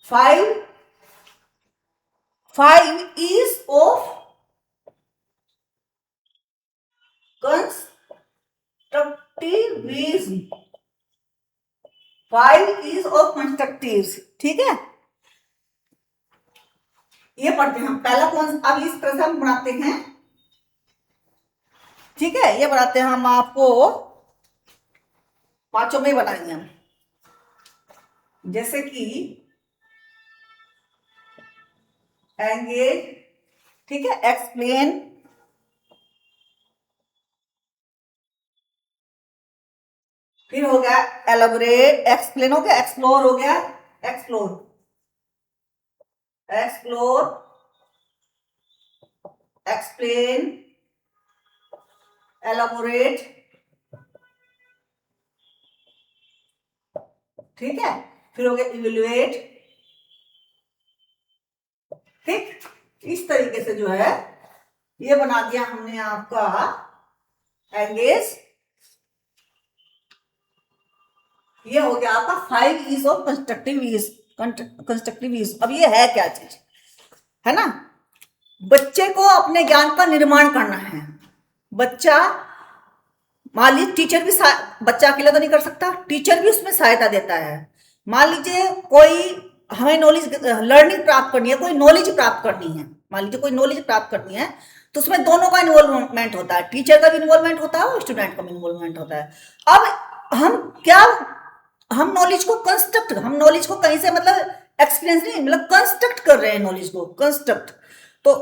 Five is of constructivism, 5 is of constructives. ठीक है, ये पढ़ते हैं हम। पहला कौन, अब इस तरह से हम बनाते हैं। ठीक है, ये बनाते हैं हम, आपको पांचों में बनाएंगे हम। जैसे कि एंगेज, ठीक है, एक्सप्लेन, फिर हो गया एलाबोरेट, एक्सप्लेन हो गया, एक्सप्लोर हो गया, एक्सप्लोर, एक्सप्लोर, एक्सप्लेन, एलाबोरेट, ठीक है, फिर हो गया इवेल्युएट। ठीक, इस तरीके से जो है ये बना दिया हमने आपका एंगेज। ये हो गया आपका 5 इज ऑफ कंस्ट्रक्टिव यूज। अब ये है क्या चीज, है ना, बच्चे को अपने ज्ञान का निर्माण करना है। बच्चा, मान लीजिए टीचर भी बच्चा अकेला तो नहीं कर सकता, टीचर भी उसमें सहायता देता है। मान लीजिए कोई हमें नॉलेज लर्निंग प्राप्त करनी है, कोई नॉलेज प्राप्त करनी है, मान लीजिए कोई नॉलेज प्राप्त करनी है, तो उसमें दोनों का इन्वॉल्वमेंट होता है, टीचर का भी इन्वॉल्वमेंट होता है और स्टूडेंट का भी इन्वॉल्वमेंट होता है। अब हम क्या, हम नॉलेज को कंस्ट्रक्ट, हम नॉलेज को कहीं से मतलब एक्सपीरियंस नहीं, मतलब कंस्ट्रक्ट कर रहे हैं नॉलेज को, कंस्ट्रक्ट। तो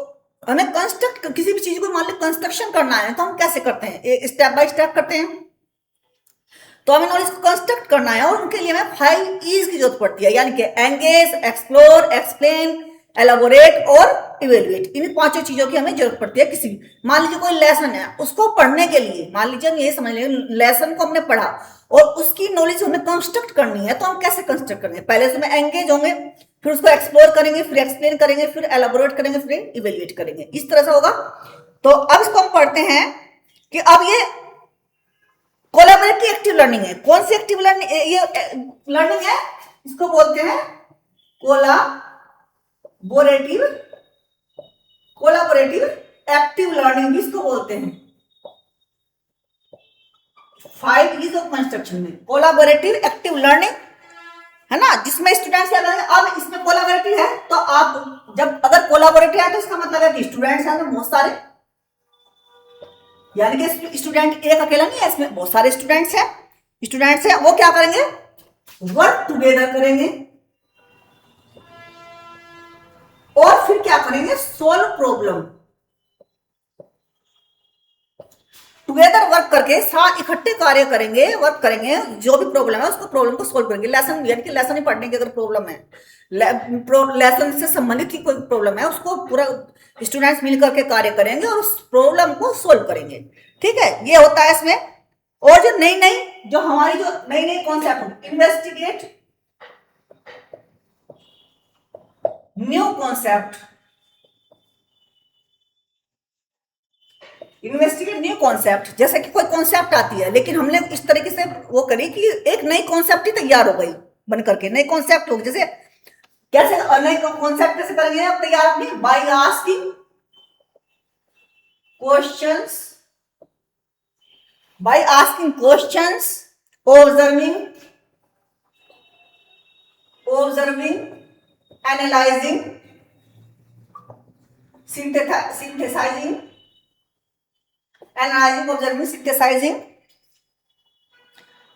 हमें कंस्ट्रक्ट, किसी भी चीज को मान लो कंस्ट्रक्शन करना है तो हम कैसे करते हैं, स्टेप बाय स्टेप करते हैं। तो हमें नॉलेज को कंस्ट्रक्ट करना है और उनके लिए हमें 5 ईज की जरूरत पड़ती है, यानी कि एंगेज, एक्सप्लोर, एक्सप्लेन, एलाबोरेट और इवेल्युएट। इन पांचों चीजों की हमें जरूरत पड़ती है किसी भी, मान लीजिए कोई लेसन है, उसको पढ़ने के लिए, मान लीजिए हम ये समझ लें लेसन को हमने पढ़ा और उसकी नॉलेज हमें कंस्ट्रक्ट करनी है, तो हम कैसे कंस्ट्रक्ट करेंगे, पहले से हमें एंगेज होंगे, फिर उसको एक्सप्लोर करेंगे, फिर एक्सप्लेन करेंगे, फिर एलाबोरेट करेंगे, फिर इवेल्युएट करेंगे, इस तरह से होगा। तो अब इसको हम पढ़ते हैं कि अब ये कोलैबोरेटिव एक्टिव लर्निंग है। कौन सी एक्टिव लर्निंग, ये लर्निंग है, इसको बोलते हैं कोलैबोरेटिव, कोलैबोरेटिव एक्टिव लर्निंग भी इसको बोलते हैं। 5 इज ऑफ कंस्ट्रक्शन में कोलैबोरेटिव एक्टिव लर्निंग, है ना, जिसमें स्टूडेंट्स क्या करेंगे। अब इसमें कोलैबोरेटिव है तो आप जब अगर कोलैबोरेटिव है तो इसका मतलब है कि स्टूडेंट्स हैं तो बहुत सारे, यानी कि स्टूडेंट एक अकेला नहीं है, इसमें बहुत सारे स्टूडेंट्स हैं। स्टूडेंट्स हैं वो क्या करेंगे, वर्क टुगेदर करेंगे और फिर क्या करेंगे, सोल्व प्रॉब्लम। टुगेदर वर्क करके साथ इकट्ठे कार्य करेंगे, वर्क करेंगे, जो भी प्रॉब्लम है उसको, प्रॉब्लम को सोल्व करेंगे। लेसन, यानी कि लेसन ही पढ़ने की अगर प्रॉब्लम है, लेसन से संबंधित ही कोई प्रॉब्लम है, उसको पूरा स्टूडेंट्स मिलकर के कार्य करेंगे और उस प्रॉब्लम को सोल्व करेंगे। ठीक है, ये होता है इसमें। और जो नई नई, जो हमारी जो नई नई concept, investigate new concept, investigate new concept, जैसे कि कोई कॉन्सेप्ट आती है लेकिन हमने इस तरीके से वो करी कि एक नई कॉन्सेप्ट ही तैयार हो गई बन करके, नई कॉन्सेप्ट हो, जैसे कैसे नई कॉन्सेप्ट कैसे करेंगे आप तैयार अपनी, by asking questions, by asking questions, observing, analysing, synthesising, analysing, observing, synthesising.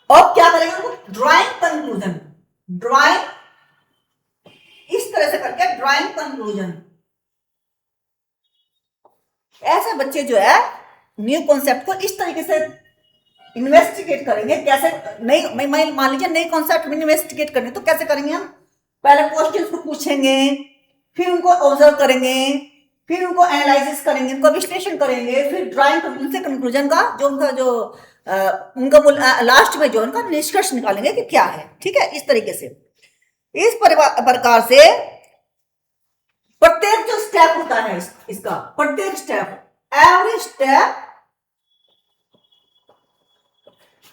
और क्या करेंगे उनको, ड्राइंग कंक्लूजन, ड्राइंग, इस तरह से करके ड्राइंग कंक्लूजन। ऐसे बच्चे जो है न्यू कॉन्सेप्ट को इस तरीके से इन्वेस्टिगेट करेंगे। कैसे, नई, मान लीजिए नई कॉन्सेप्ट में इन्वेस्टिगेट करने, तो कैसे करेंगे हम, पहले क्वेश्चंस को पूछेंगे, फिर उनको ऑब्जर्व करेंगे, फिर उनको एनालिसिस करेंगे, उनको विश्लेषण करेंगे, फिर ड्राइंग उनसे कंक्लूजन का जो उनका जो उनका लास्ट में जो उनका निष्कर्ष निकालेंगे कि क्या है। ठीक है, इस तरीके से, इस प्रकार से प्रत्येक जो स्टेप होता है इसका, प्रत्येक step, every step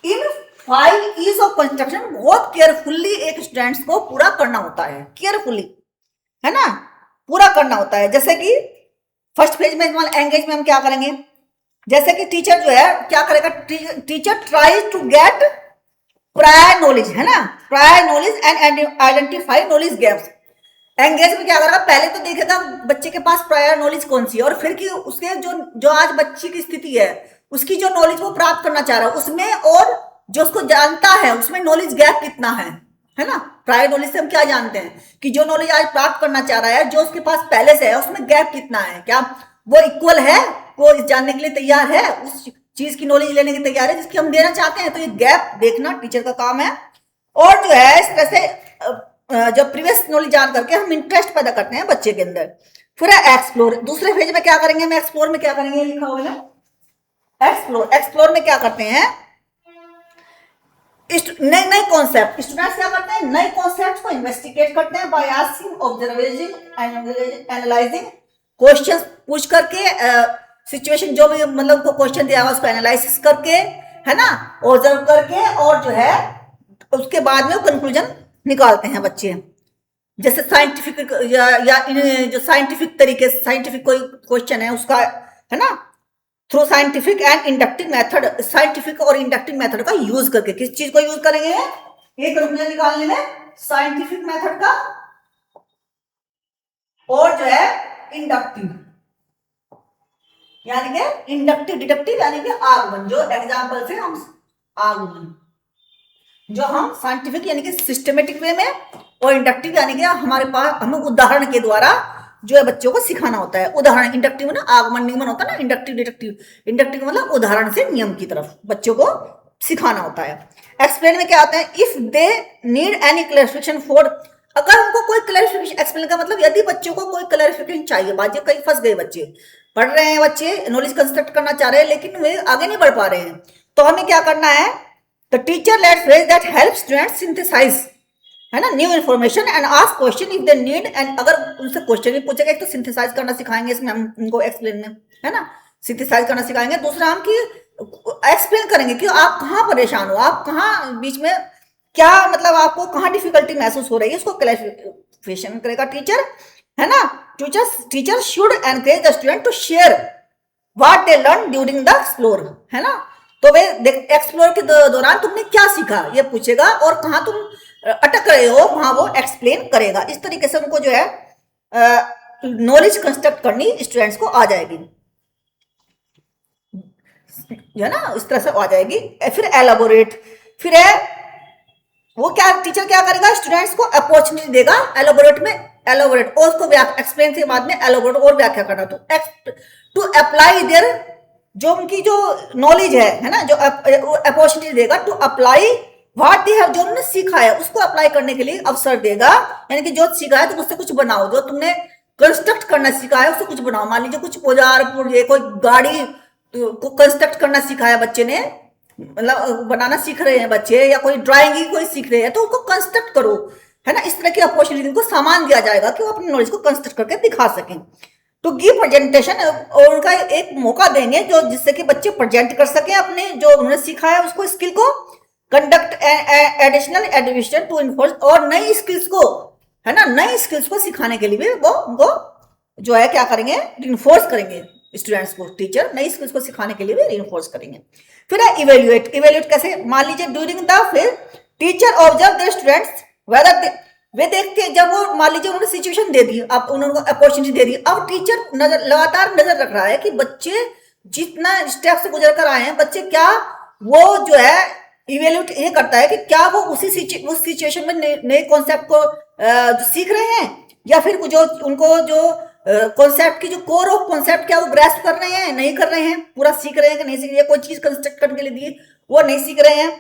in 5 ease of construction बहुत केयरफुल्ली एक स्टूडेंट्स को पूरा करना होता है, केयरफुल्ली, है ना, पूरा करना होता है। जैसे कि फर्स्ट फेज में एंगेज में हम क्या करेंगे, जैसे कि टीचर जो है क्या करेगा, teacher try to get prior knowledge, है ना, prior knowledge and identify knowledge gaps. Engage में क्या करेगा, पहले तो देखेगा बच्चे के पास प्रायर नॉलेज कौन सी है, और फिर कि उसके जो जो आज बच्ची की स्थिति है उसकी जो नॉलेज वो प्राप्त करना चाह रहा है उसमें, और जो उसको जानता है उसमें नॉलेज गैप कितना है ना। प्रायर नॉलेज से हम क्या जानते हैं कि जो नॉलेज आज प्राप्त करना चाह रहा है, जो उसके पास पहले से है उसमें गैप कितना है, क्या वो इक्वल है, वो जानने के लिए तैयार है, उस चीज की नॉलेज लेने की तैयार है जिसकी हम देना चाहते हैं। तो ये गैप देखना टीचर का काम है। और जो है इस तरह से जब प्रीवियस नॉलेज जान करके हम इंटरेस्ट पैदा करते हैं बच्चे के अंदर। फिर है एक्सप्लोर। दूसरे फेज में क्या करेंगे हम, एक्सप्लोर में क्या करेंगे, लिखा हुआ है एक्सप्लोर। एक्सप्लोर में क्या करते हैं, नए नए कॉन्सेप्ट, स्टूडेंट्स क्या करते हैं, नए कॉन्सेप्ट को इन्वेस्टिगेट करते हैं by asking, observing, analysing, questions पूछ करके, सिचुएशन जो भी मतलब को क्वेश्चन दिया हुआ उसको एनालाइसिस करके, है ना, ऑब्जर्व करके, और जो है उसके बाद में कंक्लूजन निकालते हैं बच्चे। जैसे साइंटिफिक या जो साइंटिफिक तरीके से साइंटिफिक कोई क्वेश्चन है उसका, है ना, through scientific and inductive method, scientific और इंडक्टिव मेथड का यूज करके, किस चीज को यूज करेंगे ये कंक्लूजन निकालने में, साइंटिफिक मेथड का और जो है इंडक्टिव, यानी कि इंडक्टिव डिडक्टिव यानी कि आगमन, जो एग्जाम्पल से हम आगमन, जो हम साइंटिफिक यानी कि सिस्टमेटिक वे में, और इंडक्टिव यानी कि हमारे पास हमें उदाहरण के द्वारा जो है बच्चों को सिखाना होता है। उदाहरण, इंडक्टिव ना आगमन निगमन होता है ना, इंडक्टिव डिडक्टिव, इंडक्टिव मतलब उदाहरण से नियम की तरफ बच्चों को सिखाना होता है। एक्सप्लेन में क्या आता है, if they need any clarification for, अगर उनको कोई क्लैरिफिकेशन, एक्सप्लेन का मतलब यदि बच्चों को कोई क्लैरिफिकेशन चाहिए, बात कहीं फंस गए बच्चे, पढ़ रहे हैं बच्चे, नॉलेज कंस्ट्रक्ट करना चाह रहे हैं लेकिन वे आगे नहीं बढ़ पा रहे हैं, तो हमें क्या करना है, the teacher let phrase that help student synthesize, है ना, new information and ask question if they need, एंड अगर उनसे क्वेश्चन भी पूछेगा, एक तो सिंथेसाइज करना सिखाएंगे इसमें हम उनको एक्सप्लेन में, है ना, सिंथेसाइज करना सिखाएंगे। दूसरा हम कि एक्सप्लेन करेंगे कि आप कहाँ परेशान हो, आप कहाँ बीच में क्या मतलब आपको कहाँ डिफिकल्टी महसूस हो रही है, उसको क्लैरिफिकेशन करेगा टीचर, है ना। Teacher should encourage the student to share what they learn during the explore, है ना। तो वे एक्सप्लोर के दौरान तुमने क्या सीखा ये पूछेगा, और कहाँ तुम अटक रहे हो वहां वो एक्सप्लेन करेगा। इस तरीके से उनको जो है नॉलेज कंस्ट्रक्ट करनी स्टूडेंट्स को आ जाएगी, है ना, इस तरह से आ जाएगी। फिर एलाबोरेट, फिर है वो क्या, टीचर क्या करेगा, स्टूडेंट्स को अपॉर्चुनिटी देगा एलाबोरेट में, एलाबोरेट और उसको एक्सप्लेन के बाद में एलाबोरेट और व्याख्या करना, तो टू अप्लाई देयर, जो उनकी जो नॉलेज है ना, जो अपॉर्चुनिटी देगा to apply what they have, जो उन्होंने सीखा है उसको अप्लाई करने के लिए अवसर देगा, यानी कि जो सीखा है तो उससे कुछ बनाओ, जो तुमने कंस्ट्रक्ट करना सीखा है उससे कुछ बनाओ। मान लीजिए कुछ औजार पुर्जे, कोई गाड़ी को कंस्ट्रक्ट करना सीखा है बच्चे ने, मतलब बनाना सीख रहे हैं बच्चे, या कोई ड्राइंग ही कोई सीख रहे हैं तो उसको कंस्ट्रक्ट करो, है ना। इस तरह की अपॉर्चुनिटी को सामान दिया जाएगा कि वो अपनी नॉलेज को कंस्ट्रक्ट करके दिखा सकें। टू गिव प्रेजेंटेशन, और उनका एक मौका देंगे जो जिससे कि बच्चे प्रेजेंट कर सकें अपने जो उन्होंने सीखा है उसको, स्किल को। Conduct additional admission to enforce, और नई स्किल्स को, है ना, नई स्किल्स को सिखाने के लिए भी वो उनको जो है क्या करेंगे, इन्फोर्स करेंगे स्टूडेंट्स को, टीचर नई स्किल्स को सिखाने के लिए भी इन्फोर्स करेंगे। फिर है इवेल्युएट। इवेल्युएट कैसे, मान लीजिए ड्यूरिंग द फिर teacher observe the students whether, वे देखते जब वो मान लीजिए उन्होंने सिचुएशन दे दी, अब उन्होंने अपॉर्चुनिटी दे दी, अब टीचर नजर लगातार नजर रख रहा है कि बच्चे जितना स्टेप से गुजर कर आए हैं बच्चे, क्या वो जो है इवेल्यूट ये करता है कि क्या वो उस सिचुएशन में नए कॉन्सेप्ट को सीख रहे हैं, या फिर जो उनको जो कॉन्सेप्ट की जो कोर ऑफ कॉन्सेप्ट क्या वो ग्रास्प कर रहे हैं, नहीं कर रहे हैं, पूरा सीख रहे हैं कि नहीं सीख रहे हैं, कोई चीज कंस्ट्रक्ट करने के लिए दी वो नहीं सीख रहे हैं।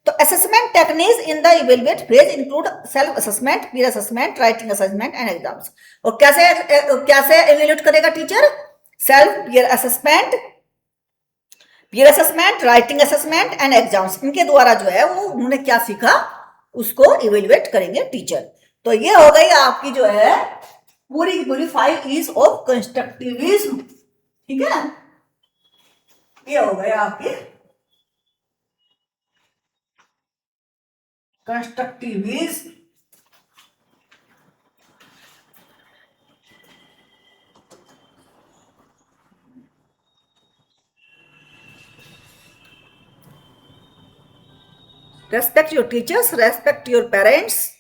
तो assessment techniques in the evaluate phase include self assessment, peer assessment, writing assessment and exams. और कैसे इवेल्युएट करेगा teacher, self, peer assessment, writing assessment and exams, इनके द्वारा जो है वो उन्होंने क्या सीखा उसको इवेल्युएट करेंगे टीचर। तो ये हो गई आपकी जो है पूरी की पूरी 5 E's ऑफ कंस्ट्रक्टिविज्म, ठीक है, ये हो गए आपके constructive is respect your teachers, respect your parents.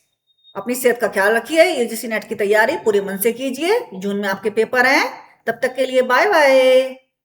अपनी सेहत का ख्याल रखिए। यूजीसी नेट की तैयारी पूरे मन से कीजिए। जून में आपके पेपर हैं। तब तक के लिए बाय बाय।